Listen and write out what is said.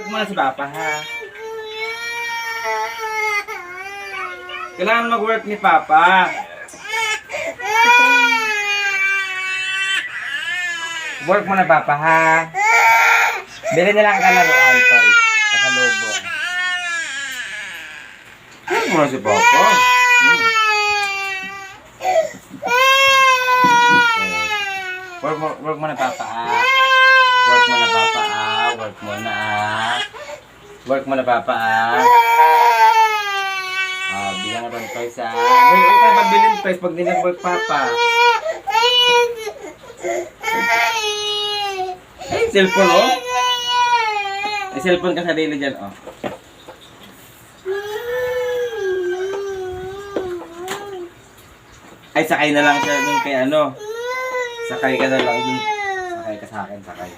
muna si Papa, ha? Kailangan mag-work ni Papa. Work muna, Papa, ha? Bili na lang kalaruan, toy. Kasalubong. Work muna si Papa. Work muna, Papa, ah. Work muna, Papa, ah. Work muna, ah. Work muna, Papa, ah. Bigyan na ba ng toys, ah. Huwag tayo pagbilin toys pag nilag-work, Papa. Ay, cellphone, oh. May cellphone ka sarili dyan, oh. Ay, sakay na lang siya dun kay ano. Sakay ka na lang dun. Sakay ka sa akin, sakay.